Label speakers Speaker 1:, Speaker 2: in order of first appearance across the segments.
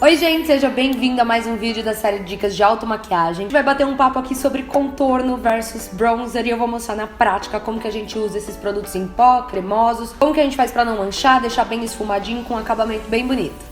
Speaker 1: Oi gente, seja bem-vindo a mais um vídeo da série de dicas de automaquiagem. A gente vai bater um papo aqui sobre contorno versus bronzer e eu vou mostrar na prática como que a gente usa esses produtos em pó, cremosos, como que a gente faz pra não manchar, deixar bem esfumadinho com um acabamento bem bonito.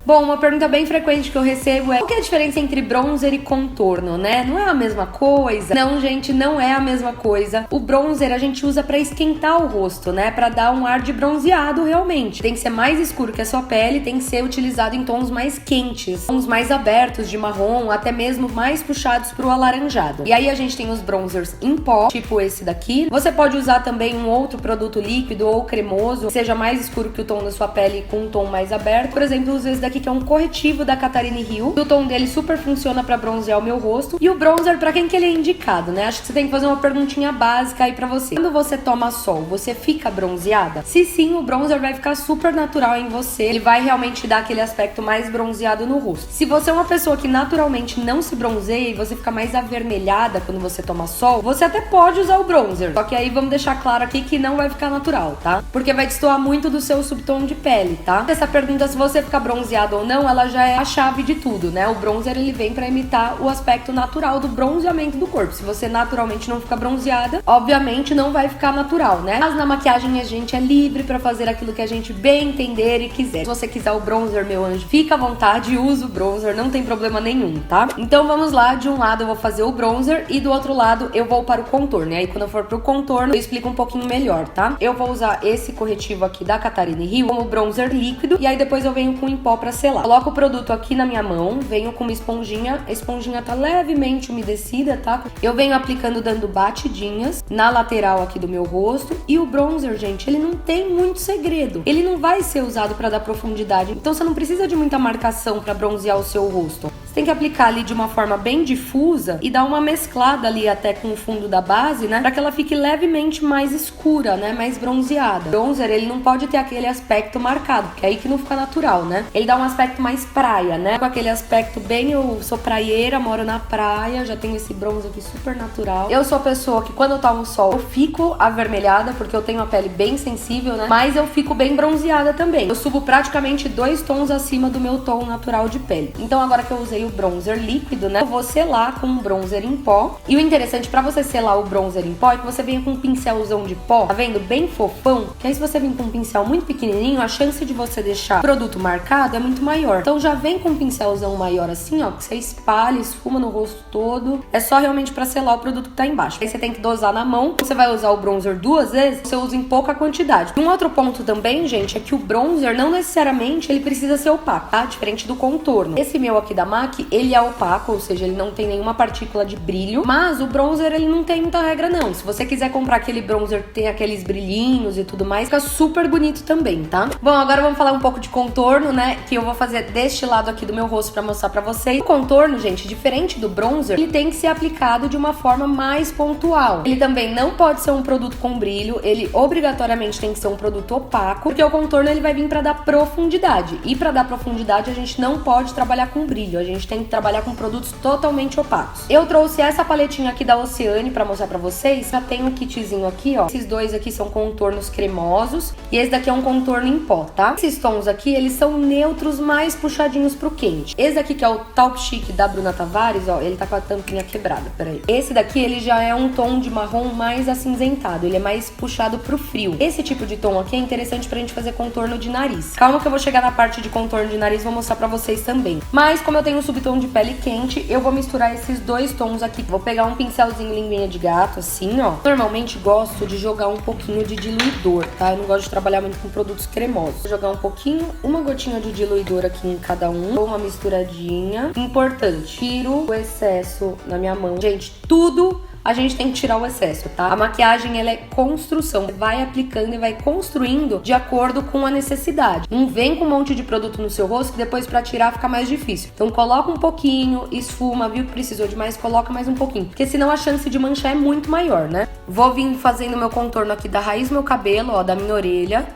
Speaker 1: Bom, uma pergunta bem frequente que eu recebo é: qual que é a diferença entre bronzer e contorno, né? Não é a mesma coisa? Não, gente, não é a mesma coisa. O bronzer a gente usa pra esquentar o rosto, né? Pra dar um ar de bronzeado realmente. Tem que ser mais escuro que a sua pele, tem que ser utilizado em tons mais quentes, tons mais abertos de marrom, até mesmo mais puxados pro alaranjado. E aí a gente tem os bronzers em pó, tipo esse daqui. Você pode usar também um outro produto líquido ou cremoso, que seja mais escuro que o tom da sua pele com um tom mais aberto. Por exemplo, uso esse daqui que é um corretivo da Catarine Hill. O tom dele super funciona pra bronzear o meu rosto. E o bronzer, pra quem que ele é indicado, né? Acho que você tem que fazer uma perguntinha básica aí pra você. Quando você toma sol, você fica bronzeada? Se sim, o bronzer vai ficar super natural em você. Ele vai realmente dar aquele aspecto mais bronzeado no rosto. Se você é uma pessoa que naturalmente não se bronzeia e você fica mais avermelhada quando você toma sol, você até pode usar o bronzer. Só que aí vamos deixar claro aqui que não vai ficar natural, tá? Porque vai destoar muito do seu subtom de pele, tá? Essa pergunta se você fica bronzeado ou não, ela já é a chave de tudo, né? O bronzer, ele vem pra imitar o aspecto natural do bronzeamento do corpo. Se você naturalmente não fica bronzeada, obviamente não vai ficar natural, né? Mas na maquiagem a gente é livre pra fazer aquilo que a gente bem entender e quiser. Se você quiser o bronzer, meu anjo, fica à vontade, usa o bronzer, não tem problema nenhum, tá? Então vamos lá, de um lado eu vou fazer o bronzer e do outro lado eu vou para o contorno. E aí quando eu for pro contorno, eu explico um pouquinho melhor, tá? Eu vou usar esse corretivo aqui da Catarine Hill como bronzer líquido e aí depois eu venho com em pó pra selar. Coloco o produto aqui na minha mão, venho com uma esponjinha, a esponjinha tá levemente umedecida, tá? Eu venho aplicando, dando batidinhas na lateral aqui do meu rosto. E o bronzer, gente, ele não tem muito segredo. Ele não vai ser usado pra dar profundidade, então você não precisa de muita marcação pra bronzear o seu rosto. Você tem que aplicar ali de uma forma bem difusa e dar uma mesclada ali até com o fundo da base, né? Pra que ela fique levemente mais escura, né? Mais bronzeada. O bronzer, ele não pode ter aquele aspecto marcado, porque é aí que não fica natural, né? Ele dá um aspecto mais praia, né? Com aquele aspecto bem, eu sou praieira, moro na praia, já tenho esse bronze aqui super natural. Eu sou a pessoa que quando eu tomo sol, eu fico avermelhada, porque eu tenho a pele bem sensível, né? Mas eu fico bem bronzeada também. Eu subo praticamente 2 tons acima do meu tom natural de pele. Então agora que eu usei o bronzer líquido, né? Eu vou selar com um bronzer em pó. E o interessante pra você selar o bronzer em pó é que você venha com um pincelzão de pó, tá vendo? Bem fofão. Que aí se você vir com um pincel muito pequenininho, a chance de você deixar o produto marcado é muito maior. Então já vem com um pincelzão maior assim, ó, que você espalha, esfuma no rosto todo. É só realmente pra selar o produto que tá embaixo. Aí você tem que dosar na mão. Você vai usar o bronzer 2 vezes, você usa em pouca quantidade. Um outro ponto também, gente, é que o bronzer não necessariamente ele precisa ser opaco, tá? Diferente do contorno. Esse meu aqui da MAC, ele é opaco, ou seja, ele não tem nenhuma partícula de brilho, mas o bronzer, ele não tem muita regra não. Se você quiser comprar aquele bronzer que tem aqueles brilhinhos e tudo mais, fica super bonito também, tá? Bom, agora vamos falar um pouco de contorno, né? Que eu vou fazer deste lado aqui do meu rosto pra mostrar pra vocês. O contorno, gente, diferente do bronzer, ele tem que ser aplicado de uma forma mais pontual. Ele também não pode ser um produto com brilho, ele obrigatoriamente tem que ser um produto opaco, porque o contorno ele vai vir pra dar profundidade. E pra dar profundidade a gente não pode trabalhar com brilho, a gente tem que trabalhar com produtos totalmente opacos. Eu trouxe essa paletinha aqui da Oceane pra mostrar pra vocês. Já tem um kitzinho aqui, ó. Esses dois aqui são contornos cremosos e esse daqui é um contorno em pó, tá? Esses tons aqui, eles são neutros mais puxadinhos pro quente. Esse aqui que é o Taupe Chic da Bruna Tavares, ó, ele tá com a tampinha quebrada, peraí. Esse daqui, ele já é um tom de marrom mais acinzentado, ele é mais puxado pro frio. Esse tipo de tom aqui é interessante pra gente fazer contorno de nariz. Calma que eu vou chegar na parte de contorno de nariz, vou mostrar pra vocês também. Mas como eu tenho um subtom de pele quente, eu vou misturar esses dois tons aqui. Vou pegar um pincelzinho linguinha de gato, assim, ó. Normalmente gosto de jogar um pouquinho de diluidor, tá? Eu não gosto de trabalhar muito com produtos cremosos. Vou jogar um pouquinho, uma gotinha de diluidor aqui em cada um. Dou uma misturadinha. Importante, tiro o excesso na minha mão. Gente, tudo a gente tem que tirar o excesso, tá? A maquiagem, ela é construção. Você vai aplicando e vai construindo de acordo com a necessidade. Não vem com um monte de produto no seu rosto que depois pra tirar fica mais difícil. Então coloca um pouquinho, esfuma, viu que precisou de mais, coloca mais um pouquinho. Porque senão a chance de manchar é muito maior, né? Vou vir fazendo meu contorno aqui da raiz do meu cabelo, ó, da minha orelha.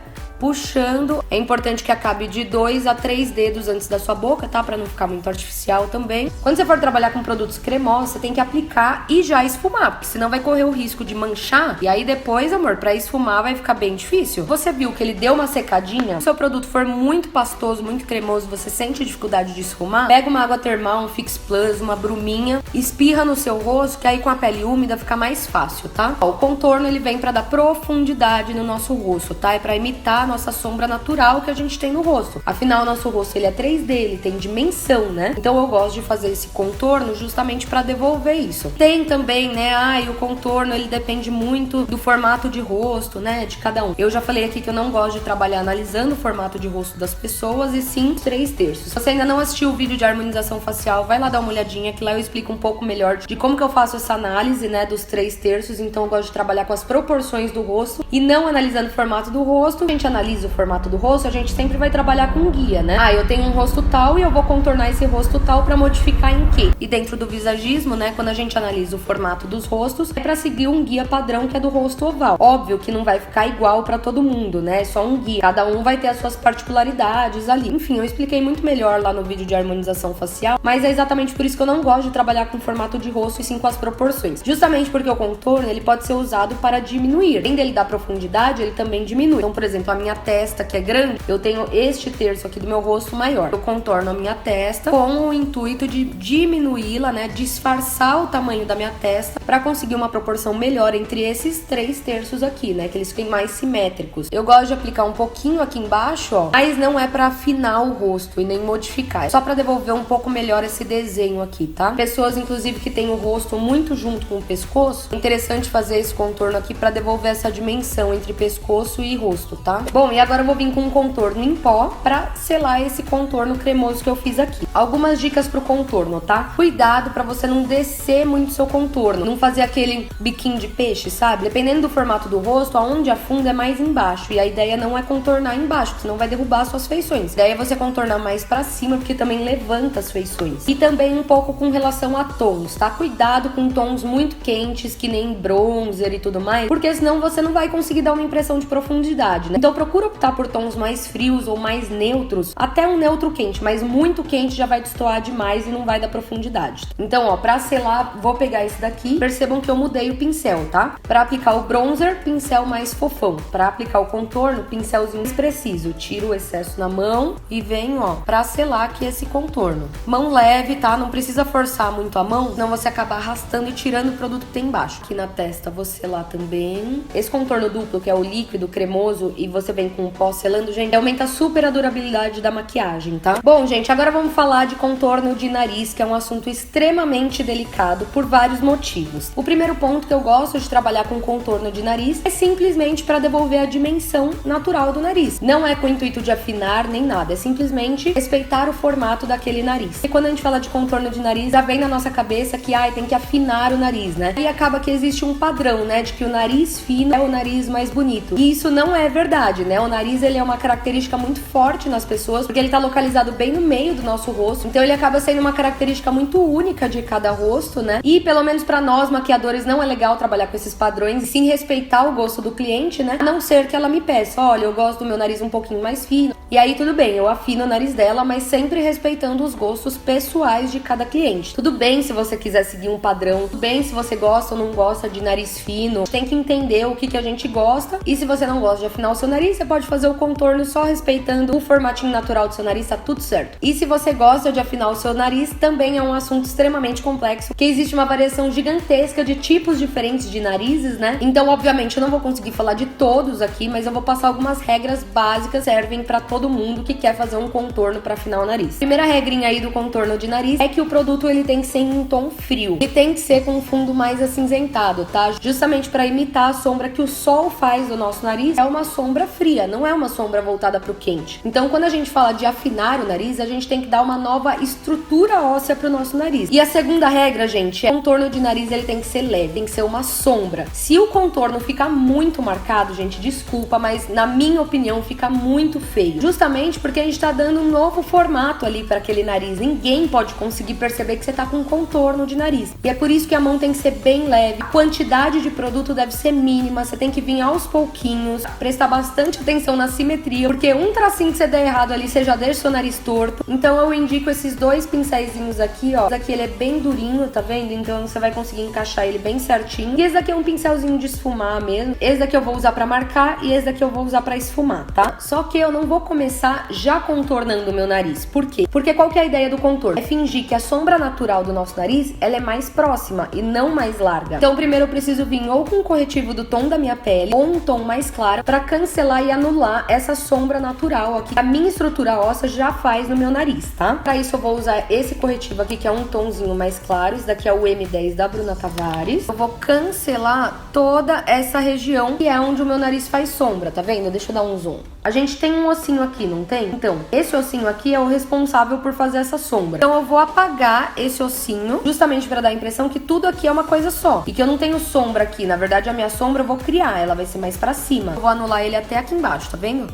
Speaker 1: puxando. É importante que acabe de 2 a 3 dedos antes da sua boca, tá? Pra não ficar muito artificial também. Quando você for trabalhar com produtos cremosos, você tem que aplicar e já esfumar, porque senão vai correr o risco de manchar. E aí depois, amor, pra esfumar vai ficar bem difícil. Você viu que ele deu uma secadinha? Se o seu produto for muito pastoso, muito cremoso, você sente dificuldade de esfumar, pega uma água termal, um Fix Plus, uma bruminha, espirra no seu rosto, que aí com a pele úmida fica mais fácil, tá? O contorno, ele vem pra dar profundidade no nosso rosto, tá? É pra imitar a nossa sombra natural que a gente tem no rosto. Afinal, o nosso rosto, ele é 3D, ele tem dimensão, né? Então eu gosto de fazer esse contorno justamente pra devolver isso. Tem também, né? O contorno, ele depende muito do formato de rosto, né? De cada um. Eu já falei aqui que eu não gosto de trabalhar analisando o formato de rosto das pessoas, e sim 3/3. Se você ainda não assistiu o vídeo de harmonização facial, vai lá dar uma olhadinha, que lá eu explico um pouco melhor de como que eu faço essa análise, né? Dos 3/3. Então eu gosto de trabalhar com as proporções do rosto e não analisando o formato do rosto. A gente analisa o formato do rosto, a gente sempre vai trabalhar com guia, né? Eu tenho um rosto tal e eu vou contornar esse rosto tal pra modificar em quê? E dentro do visagismo, né? Quando a gente analisa o formato dos rostos, é pra seguir um guia padrão que é do rosto oval. Óbvio que não vai ficar igual pra todo mundo, né? É só um guia. Cada um vai ter as suas particularidades ali. Enfim, eu expliquei muito melhor lá no vídeo de harmonização facial, mas é exatamente por isso que eu não gosto de trabalhar com formato de rosto e sim com as proporções. Justamente porque o contorno, ele pode ser usado para diminuir. Além dele dar profundidade, ele também diminui. Então, por exemplo, a minha testa, que é grande, eu tenho este terço aqui do meu rosto maior. Eu contorno a minha testa com o intuito de diminuí-la, né? Disfarçar o tamanho da minha testa para conseguir uma proporção melhor entre esses 3/3 aqui, né? Que eles fiquem mais simétricos. Eu gosto de aplicar um pouquinho aqui embaixo, ó, mas não é para afinar o rosto e nem modificar. É só para devolver um pouco melhor esse desenho aqui, tá? Pessoas, inclusive, que tem o rosto muito junto com o pescoço, é interessante fazer esse contorno aqui para devolver essa dimensão entre pescoço e rosto, tá? Bom, e agora eu vou vir com um contorno em pó para selar esse contorno cremoso que eu fiz aqui. Algumas dicas pro contorno, tá? Cuidado para você não descer muito seu contorno, não fazer aquele biquinho de peixe, sabe? Dependendo do formato do rosto, aonde afunda é mais embaixo, e a ideia não é contornar embaixo, senão vai derrubar suas feições. A ideia é você contornar mais para cima, porque também levanta as feições. E também um pouco com relação a tons, tá? Cuidado com tons muito quentes, que nem bronzer e tudo mais, porque senão você não vai conseguir dar uma impressão de profundidade, né? Então procura optar por tons mais frios ou mais neutros, até um neutro quente, mas muito quente já vai destoar demais e não vai dar profundidade. Então, ó, pra selar, vou pegar esse daqui. Percebam que eu mudei o pincel, tá? Pra aplicar o bronzer, pincel mais fofão. Pra aplicar o contorno, pincelzinho mais preciso. Tiro o excesso na mão e venho, ó, pra selar aqui esse contorno. Mão leve, tá? Não precisa forçar muito a mão, senão você acaba arrastando e tirando o produto que tem embaixo. Aqui na testa, vou selar também. Esse contorno duplo, que é o líquido cremoso, e você vem com o pó selando, gente, aumenta super a durabilidade da maquiagem, tá? Bom, gente, agora vamos falar de contorno de nariz, que é um assunto extremamente delicado por vários motivos. O primeiro ponto que eu gosto de trabalhar com contorno de nariz é simplesmente para devolver a dimensão natural do nariz. Não é com o intuito de afinar nem nada, é simplesmente respeitar o formato daquele nariz. E quando a gente fala de contorno de nariz, já vem na nossa cabeça que tem que afinar o nariz, né? E acaba que existe um padrão, né, de que o nariz fino é o nariz mais bonito. E isso não é verdade, né? O nariz, ele é uma característica muito forte nas pessoas, porque ele tá localizado bem no meio do nosso rosto. Então ele acaba sendo uma característica muito única de cada rosto, né? E pelo menos pra nós maquiadores não é legal trabalhar com esses padrões, e sim respeitar o gosto do cliente, né? A não ser que ela me peça, olha, eu gosto do meu nariz um pouquinho mais fino. E aí tudo bem, eu afino o nariz dela, mas sempre respeitando os gostos pessoais de cada cliente. Tudo bem se você quiser seguir um padrão, tudo bem se você gosta ou não gosta de nariz fino. Tem que entender o que a gente gosta, e se você não gosta de afinar o seu nariz, você pode fazer o contorno só respeitando o formatinho natural do seu nariz, tá tudo certo. E se você gosta de afinar o seu nariz, também é um assunto extremamente complexo, porque existe uma variação gigantesca de tipos diferentes de narizes, né? Então, obviamente, eu não vou conseguir falar de todos aqui, mas eu vou passar algumas regras básicas que servem pra todo mundo que quer fazer um contorno pra afinar o nariz. Primeira regrinha aí do contorno de nariz é que o produto, ele tem que ser em um tom frio. Ele tem que ser com um fundo mais acinzentado, tá? Justamente pra imitar a sombra que o sol faz do nosso nariz. É uma sombra fria, não é uma sombra voltada pro quente. Então, quando a gente fala de afinar o nariz, a gente tem que dar uma nova estrutura óssea pro nosso nariz. E a segunda regra, gente, é o contorno de nariz, ele tem que ser leve, tem que ser uma sombra. Se o contorno ficar muito marcado, gente, desculpa, mas na minha opinião fica muito feio. justamente porque a gente tá dando um novo formato ali para aquele nariz. Ninguém pode conseguir perceber que você tá com contorno de nariz. E é por isso que a mão tem que ser bem leve, a quantidade de produto deve ser mínima, você tem que vir aos pouquinhos, prestar bastante atenção na simetria, porque um tracinho que você der errado ali, você já deixa o seu nariz torto. Então eu indico esses dois pincéisinhos aqui, ó. Esse daqui ele é bem durinho, tá vendo? Então você vai conseguir encaixar ele bem certinho. E esse daqui é um pincelzinho de esfumar mesmo. Esse daqui eu vou usar pra marcar e esse daqui eu vou usar pra esfumar, tá? Só que eu não vou começar já contornando o meu nariz. Por quê? Porque qual que é a ideia do contorno? É fingir que a sombra natural do nosso nariz, ela é mais próxima e não mais larga. Então primeiro eu preciso vir ou com um corretivo do tom da minha pele ou um tom mais claro pra cancelar e anular essa sombra natural aqui. A minha estrutura óssea já faz no meu nariz, tá? Pra isso eu vou usar esse corretivo aqui que é um tomzinho mais claro. Esse daqui é o M10 da Bruna Tavares. Eu vou cancelar toda essa região que é onde o meu nariz faz sombra, tá vendo? Deixa eu dar um zoom. A gente tem um ossinho aqui, não tem? Então, esse ossinho aqui é o responsável por fazer essa sombra. Então eu vou apagar esse ossinho, justamente para dar a impressão que tudo aqui é uma coisa só. E que eu não tenho sombra aqui. Na verdade, a minha sombra eu vou criar, ela vai ser mais pra cima. Eu vou anular ele até aqui embaixo, tá vendo?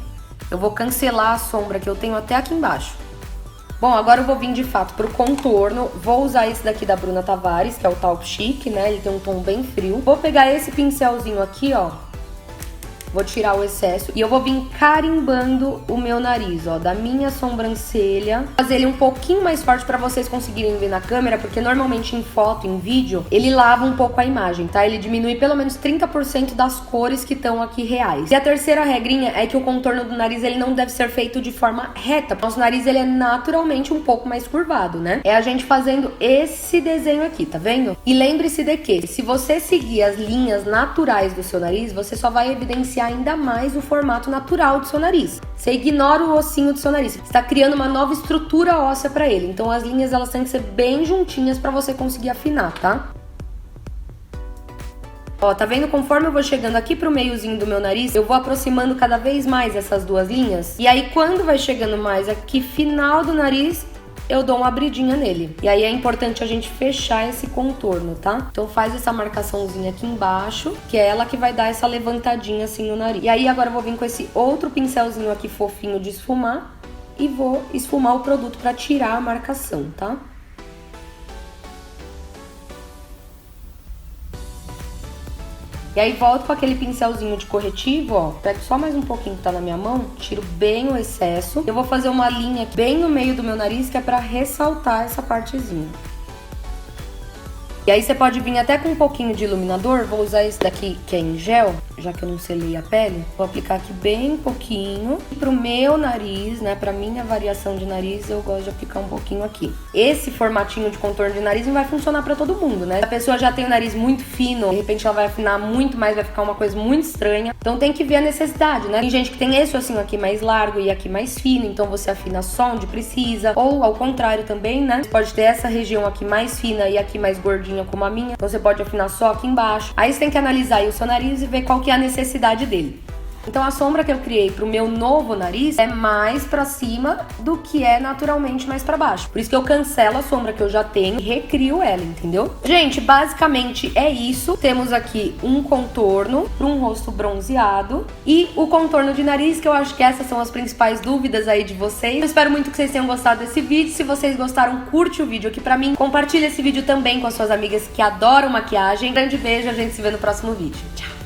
Speaker 1: Eu vou cancelar a sombra que eu tenho até aqui embaixo. Bom, agora eu vou vir de fato pro contorno. Vou usar esse daqui da Bruna Tavares, que é o Taupe Chic, né? Ele tem um tom bem frio. Vou pegar esse pincelzinho aqui, ó. Vou tirar o excesso e eu vou vir carimbando o meu nariz, ó, da minha sobrancelha. Fazer ele um pouquinho mais forte pra vocês conseguirem ver na câmera, porque normalmente em foto, em vídeo, ele lava um pouco a imagem, tá? Ele diminui pelo menos 30% das cores que estão aqui reais. E a terceira regrinha é que o contorno do nariz, ele não deve ser feito de forma reta. Nosso nariz, ele é naturalmente um pouco mais curvado, né? É a gente fazendo esse desenho aqui, tá vendo? E lembre-se de que, se você seguir as linhas naturais do seu nariz, você só vai evidenciar ainda mais o formato natural do seu nariz. Você ignora o ossinho do seu nariz. Você está criando uma nova estrutura óssea para ele. Então as linhas elas têm que ser bem juntinhas para você conseguir afinar, tá? Ó, tá vendo? Conforme eu vou chegando aqui pro meiozinho do meu nariz, eu vou aproximando cada vez mais essas duas linhas. E aí quando vai chegando mais aqui final do nariz, eu dou uma abridinha nele. E aí é importante a gente fechar esse contorno, tá? Então faz essa marcaçãozinha aqui embaixo, que é ela que vai dar essa levantadinha assim no nariz. E aí agora eu vou vir com esse outro pincelzinho aqui fofinho de esfumar e vou esfumar o produto pra tirar a marcação, tá? E aí volto com aquele pincelzinho de corretivo, ó, pego só mais um pouquinho que tá na minha mão, tiro bem o excesso. Eu vou fazer uma linha aqui bem no meio do meu nariz, que é pra ressaltar essa partezinha. E aí você pode vir até com um pouquinho de iluminador, vou usar esse daqui que é em gel, já que eu não selei a pele. Vou aplicar aqui bem pouquinho. E pro meu nariz, né, pra minha variação de nariz, eu gosto de aplicar um pouquinho aqui. Esse formatinho de contorno de nariz não vai funcionar pra todo mundo, né? Se a pessoa já tem o nariz muito fino, de repente ela vai afinar muito mais, vai ficar uma coisa muito estranha. Então tem que ver a necessidade, né? Tem gente que tem esse ossinho aqui mais largo e aqui mais fino, então você afina só onde precisa. Ou ao contrário também, né? Você pode ter essa região aqui mais fina e aqui mais gordinha como a minha, então você pode afinar só aqui embaixo. Aí você tem que analisar aí o seu nariz e ver qual que é a necessidade dele. Então a sombra que eu criei pro meu novo nariz é mais pra cima do que é naturalmente mais pra baixo. Por isso que eu cancelo a sombra que eu já tenho e recrio ela, entendeu? Gente, basicamente é isso. Temos aqui um contorno para um rosto bronzeado e o contorno de nariz, que eu acho que essas são as principais dúvidas aí de vocês. Eu espero muito que vocês tenham gostado desse vídeo. Se vocês gostaram, curte o vídeo aqui pra mim. Compartilha esse vídeo também com as suas amigas que adoram maquiagem. Grande beijo, a gente se vê no próximo vídeo. Tchau!